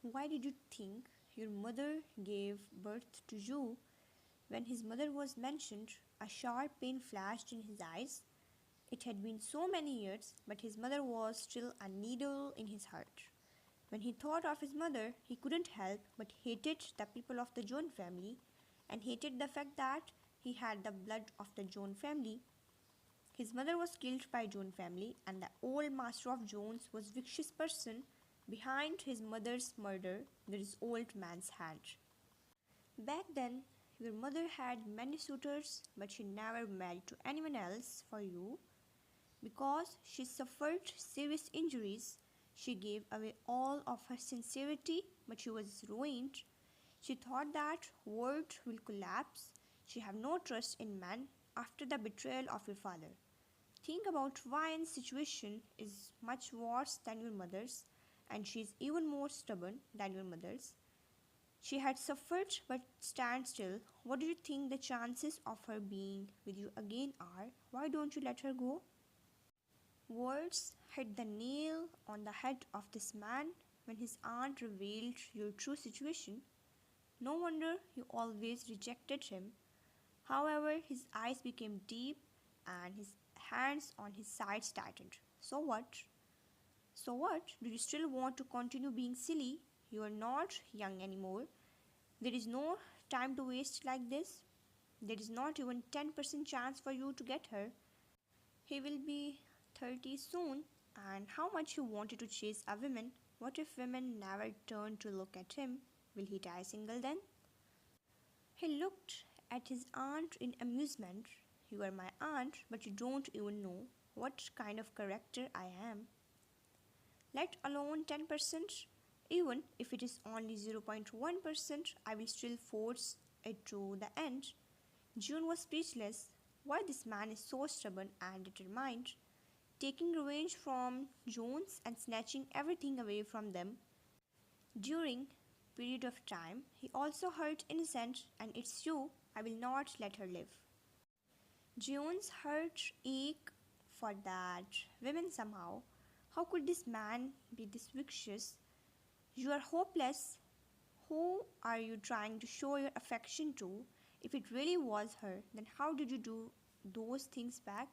Why did you think your mother gave birth to you? When his mother was mentioned, a sharp pain flashed in his eyes. It had been so many years, but his mother was still a needle in his heart. When he thought of his mother, he couldn't help but hated the people of the Joan family and hated the fact that he had the blood of the Joan family. His mother was killed by Joan family and the old master of Jones was vicious person behind his mother's murder this old man's hand. Back then, your mother had many suitors, but she never married to anyone else for you. Because she suffered serious injuries, she gave away all of her sincerity, but she was ruined. She thought that world will collapse. She have no trust in man after the betrayal of your father. Think about Ryan's situation is much worse than your mother's, and she is even more stubborn than your mother's. She had suffered but stand still. What do you think the chances of her being with you again are? Why don't you let her go? Words hit the nail on the head of this man when his aunt revealed your true situation. No wonder you always rejected him. However, his eyes became deep and his hands on his sides tightened. So what? So what? Do you still want to continue being silly? You are not young anymore. There is no time to waste like this. There is not even 10% chance for you to get her. He will be 30 soon, and how much he wanted to chase a woman. What if women never turn to look at him? Will he die single then? He looked at his aunt in amusement. You are my aunt, but you don't even know what kind of character I am. Let alone 10%, even if it is only 0.1%, I will still force it to the end. June was speechless. Why this man is so stubborn and determined, taking revenge from Jones and snatching everything away from them. During period of time, he also hurt innocent, and it's you. I will not let her live. Jones' heart ached for that woman somehow. How could this man be this vicious? You are hopeless. Who are you trying to show your affection to? If it really was her, then how did you do those things back?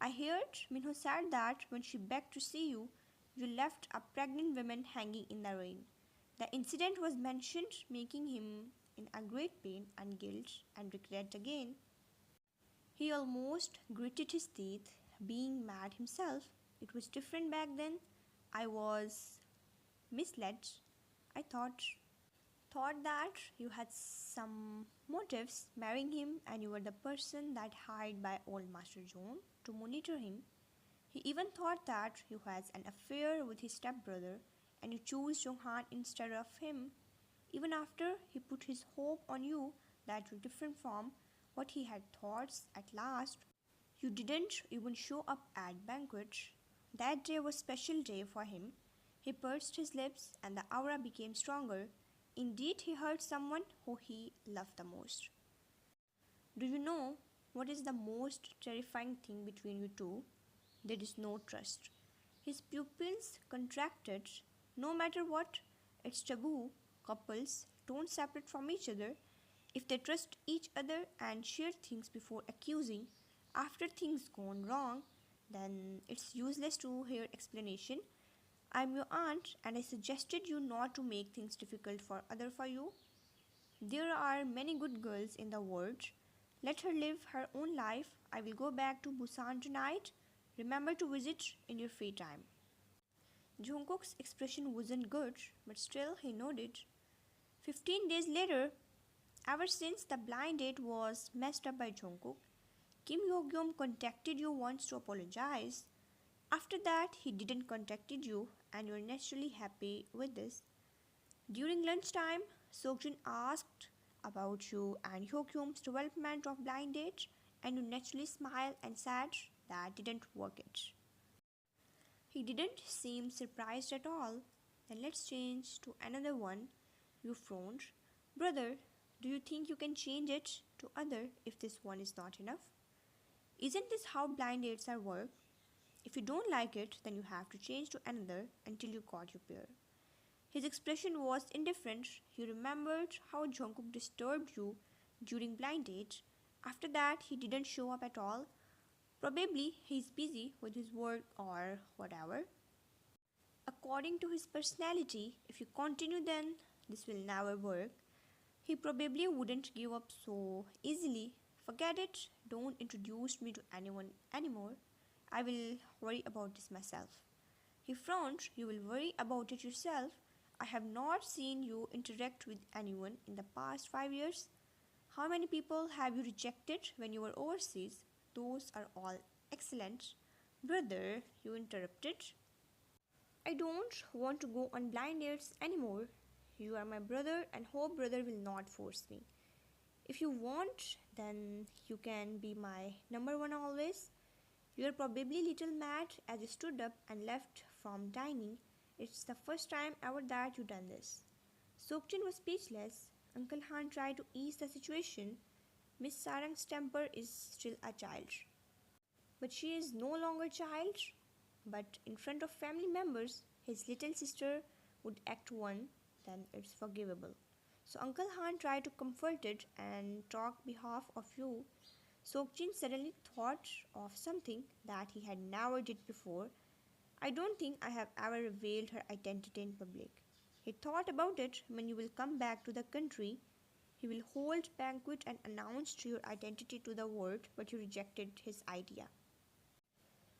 I heard Minho said that when she begged to see you, you left a pregnant woman hanging in the rain. The incident was mentioned, making him in a great pain and guilt and regret again. He almost gritted his teeth, being mad himself. It was different back then. I was misled. I thought that you had some motives marrying him and you were the person that hired by old Master John to monitor him. He even thought that you had an affair with his stepbrother and you chose Jonghan instead of him. Even after he put his hope on you that you different from what he had thought at last, you didn't even show up at banquet. That day was special day for him. He pursed his lips and the aura became stronger. Indeed, he hurt someone who he loved the most. Do you know what is the most terrifying thing between you two? There is no trust. His pupils contracted. No matter what, it's taboo. Couples don't separate from each other. If they trust each other and share things before accusing, after things gone wrong, then it's useless to hear explanation. I'm your aunt and I suggested you not to make things difficult for other for you. There are many good girls in the world. Let her live her own life. I will go back to Busan tonight. Remember to visit in your free time. Jungkook's expression wasn't good, but still he nodded. 15 days later, ever since the blind date was messed up by Jungkook, Kim Hyo-gyum contacted you once to apologize. After that, he didn't contacted you and you're naturally happy with this. During lunchtime, Seokjun asked about you and Hyo-gyum's development of blind date and you naturally smiled and said that didn't work it. He didn't seem surprised at all. Then let's change to another one. You frowned. Brother, do you think you can change it to other if this one is not enough? Isn't this how blind dates are work? If you don't like it, then you have to change to another until you got your pair. His expression was indifferent. He remembered how Jungkook disturbed you during blind date. After that, he didn't show up at all. Probably he's busy with his work or whatever. According to his personality, if you continue, then this will never work. He probably wouldn't give up so easily. Forget it, don't introduce me to anyone anymore. I will worry about this myself. He frowned. You will worry about it yourself. I have not seen you interact with anyone in the past 5 years. How many people have you rejected when you were overseas? Those are all excellent. Brother, you interrupted. I don't want to go on blind dates anymore. You are my brother, and hope brother will not force me. If you want, then you can be my number one always. You are probably little mad as you stood up and left from dining. It's the first time ever that you done this. Sokjin was speechless. Uncle Han tried to ease the situation. Miss Sarang's temper is still a child. But she is no longer child. But in front of family members, his little sister would act one, then it's forgivable. So Uncle Han tried to comfort it and talk behalf of you. Sokjin suddenly thought of something that he had never did before. I don't think I have ever revealed her identity in public. He thought about it when you will come back to the country. He will hold banquet and announce your identity to the world, but you rejected his idea.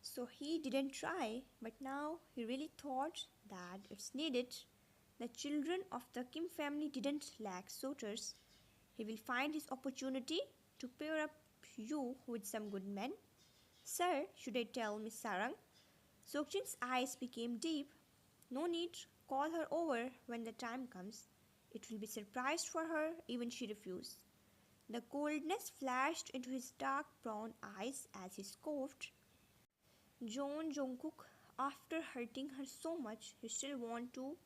So he didn't try, but now he really thought that it's needed. The children of the Kim family didn't lack suitors. He will find his opportunity to pair up you with some good men. Sir, should I tell Miss Sarang? Sokjin's eyes became deep. No need, call her over when the time comes. It will be surprised for her, even she refused. The coldness flashed into his dark brown eyes as he scoffed. Jungkook, after hurting her so much, you still want to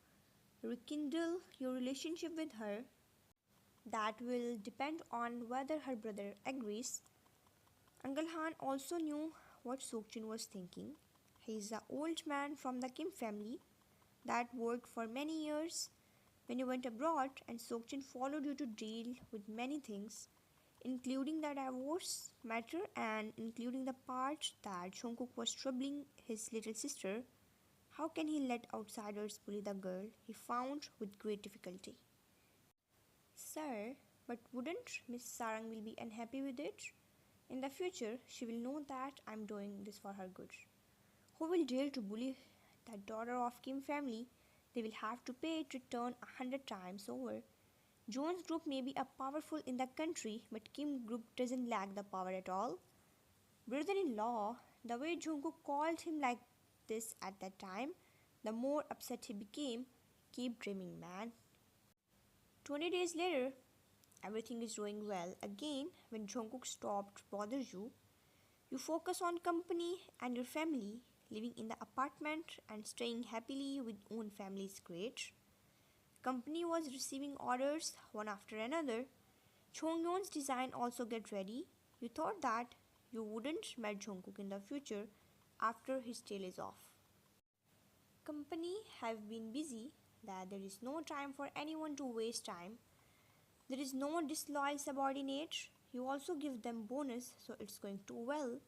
rekindle your relationship with her. That will depend on whether her brother agrees. Uncle Han also knew what Sokjin was thinking. He is the old man from the Kim family that worked for many years when you went abroad, and Sokjin followed you to deal with many things, including the divorce matter and including the part that Jungkook was troubling his little sister. How can he let outsiders bully the girl he found with great difficulty? Sir, but wouldn't Miss Sarang will be unhappy with it? In the future, she will know that I'm doing this for her good. Who will dare to bully the daughter of Kim family? They will have to pay it return 100 times over. Jones Group may be a powerful in the country, but Kim Group doesn't lack the power at all. Brother-in-law, the way Jungkook called him like this at that time, the more upset he became. Keep dreaming, man. 20 days later, everything is going well again when Jungkook stopped bother you. You focus on company and your family. Living in the apartment and staying happily with own family is great. Company was receiving orders one after another. Chongyon's design also get ready. You thought that you wouldn't meet Jungkook in the future after his tail is off. Company have been busy that there is no time for anyone to waste time. There is no disloyal subordinate. You also give them bonus, so it's going too well.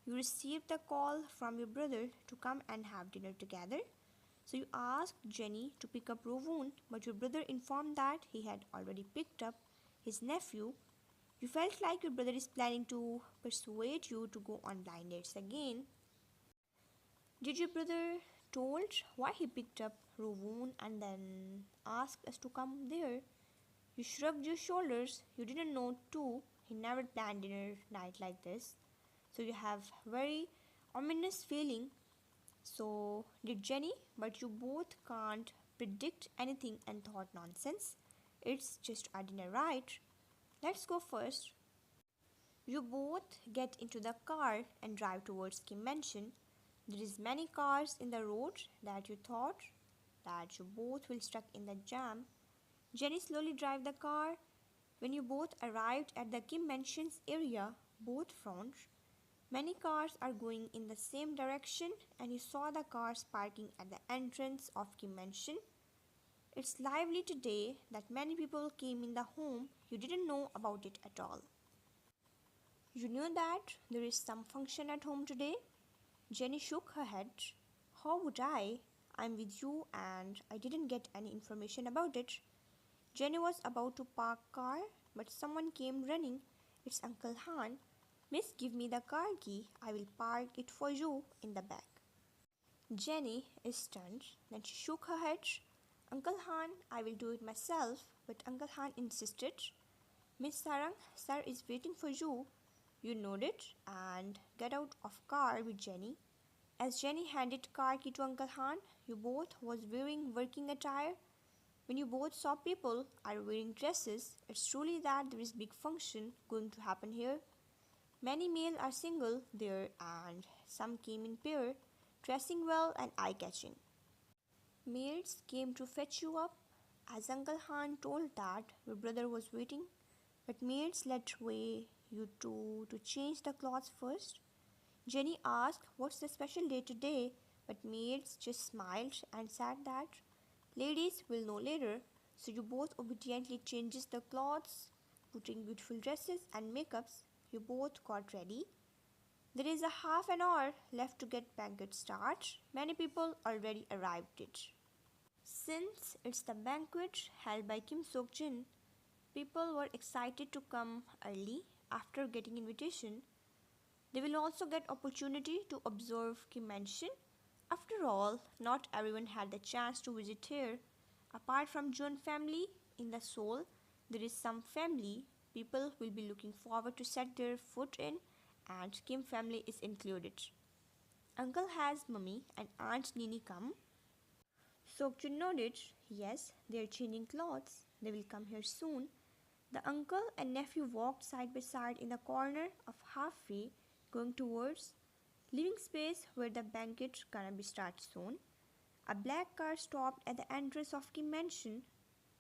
You received the call from your brother to come and have dinner together. So you asked Jenny to pick up Rovun, but your brother informed that he had already picked up his nephew. You felt like your brother is planning to persuade you to go on blind dates again. Did your brother told why he picked up Rovun and then asked us to come there? You shrugged your shoulders. You didn't know too. He never planned dinner night like this. So you have very ominous feeling. So did Jenny, but you both can't predict anything and thought nonsense. It's just a dinner, right? Let's go first. You both get into the car and drive towards Kim Mansion. There is many cars in the road that you thought that you both will stuck in the jam. Jenny slowly drive the car. When you both arrived at the Kim Mansion's area, both frowned. Many cars are going in the same direction and you saw the cars parking at the entrance of Kim Mansion. It's lively today that many people came in the home you didn't know about it at all. You knew that there is some function at home today? Jenny shook her head. How would I? I'm with you and I didn't get any information about it. Jenny was about to park car, but someone came running. It's Uncle Han. Miss, give me the car key. I will park it for you in the back. Jenny is stunned. Then she shook her head. Uncle Han, I will do it myself. But Uncle Han insisted. Miss Sarang, sir is waiting for you. You nodded and get out of car with Jenny. As Jenny handed car key to Uncle Han, you both was wearing working attire. When you both saw people are wearing dresses, it's truly that there is big function going to happen here. Many male are single there and some came in pair, dressing well and eye-catching. Maids came to fetch you up, as Uncle Han told that your brother was waiting, but maids let way you two to change the clothes first. Jenny asked what's the special day today, but maids just smiled and said that ladies will know later, so you both obediently changes the clothes, putting beautiful dresses and makeups. You both got ready. There is a half an hour left to get banquet start. Many people already arrived it. Since it's the banquet held by Kim Sok-jin, people were excited to come early after getting invitation. They will also get opportunity to observe Kim Mansion. After all, not everyone had the chance to visit here. Apart from Jun family in the Seoul, there is some family people will be looking forward to set their foot in, and Kim family is included. Uncle has mummy and Aunt Nini come. Sokjun nodded. Yes, they are changing clothes. They will come here soon. The uncle and nephew walked side by side in the corner of halfway, going towards living space where the banquet gonna be start soon. A black car stopped at the entrance of Kim Mansion.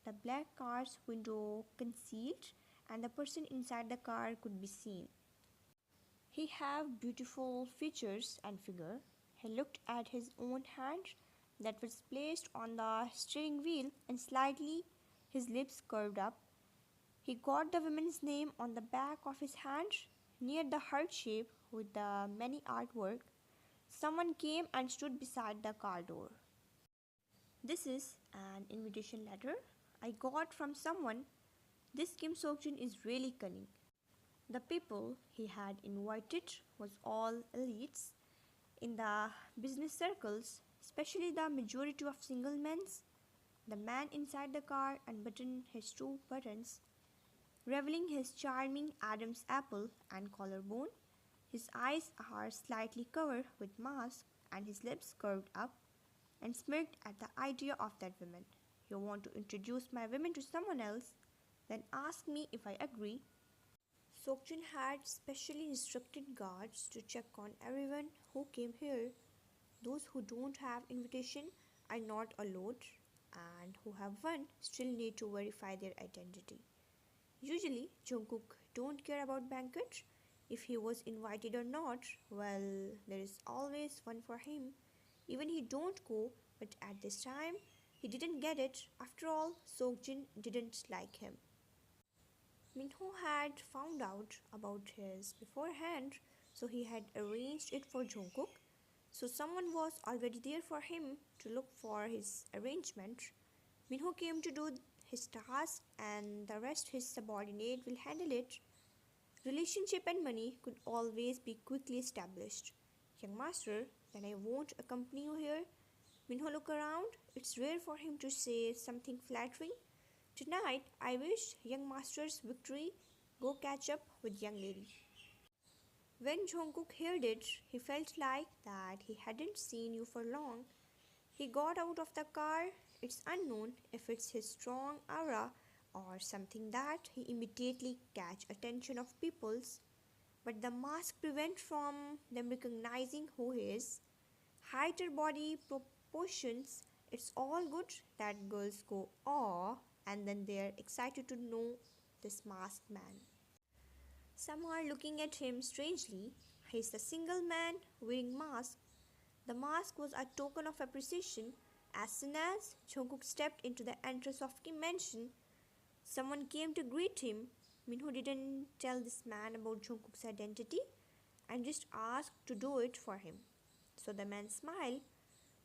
The black car's window concealed and the person inside the car could be seen. He had beautiful features and figure. He looked at his own hand that was placed on the steering wheel and slightly his lips curved up. He got the woman's name on the back of his hand near the heart shape with the many artwork. Someone came and stood beside the car door. This is an invitation letter I got from someone. This Kim Sok-jin is really cunning. The people he had invited was all elites in the business circles, especially the majority of single men. The man inside the car unbuttoned his two buttons, revealing his charming Adam's apple and collarbone. His eyes are slightly covered with mask and his lips curved up and smirked at the idea of that woman. You want to introduce my women to someone else? Then ask me if I agree. Sokjin had specially instructed guards to check on everyone who came here. Those who don't have invitation are not allowed, and who have one still need to verify their identity. Usually, Jungkook don't care about banquet. If he was invited or not, well, there is always one for him. Even he don't go, but at this time, he didn't get it. After all, Sokjin didn't like him. Minho had found out about his beforehand, so he had arranged it for Jungkook. So someone was already there for him to look for his arrangement. Minho came to do his task and the rest his subordinate will handle it. Relationship and money could always be quickly established. Young master, then I won't accompany you here. Minho looked around. It's rare for him to say something flattering. Tonight, I wish young master's victory. Go catch up with young lady. When Jungkook heard it, he felt like that he hadn't seen you for long. He got out of the car. It's unknown if it's his strong aura or something that he immediately catch attention of people's, but the mask prevent from them recognizing who he is. Height or body proportions, it's all good that girls go awe and then they're excited to know this masked man. Some are looking at him strangely. He's a single man wearing mask. The mask was a token of appreciation As soon as Jungkook stepped into the entrance of Kim Mansion, someone came to greet him. Minho didn't tell this man about Jungkook's identity and just asked to do it for him. So the man smiled.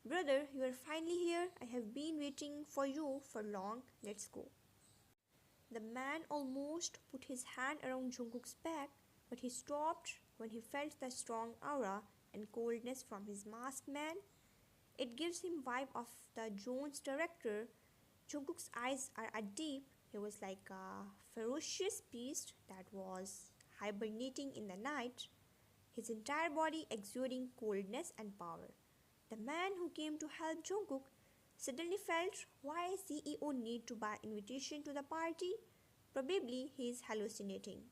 Brother, you are finally here. I have been waiting for you for long. Let's go. The man almost put his hand around Jungkook's back, but he stopped when he felt the strong aura and coldness from his masked man. It gives him vibe of the Jones director. Jungkook's eyes are deep. He was like a ferocious beast that was hibernating in the night, his entire body exuding coldness and power. The man who came to help Jungkook suddenly felt why CEO need to buy invitation to the party. Probably he is hallucinating.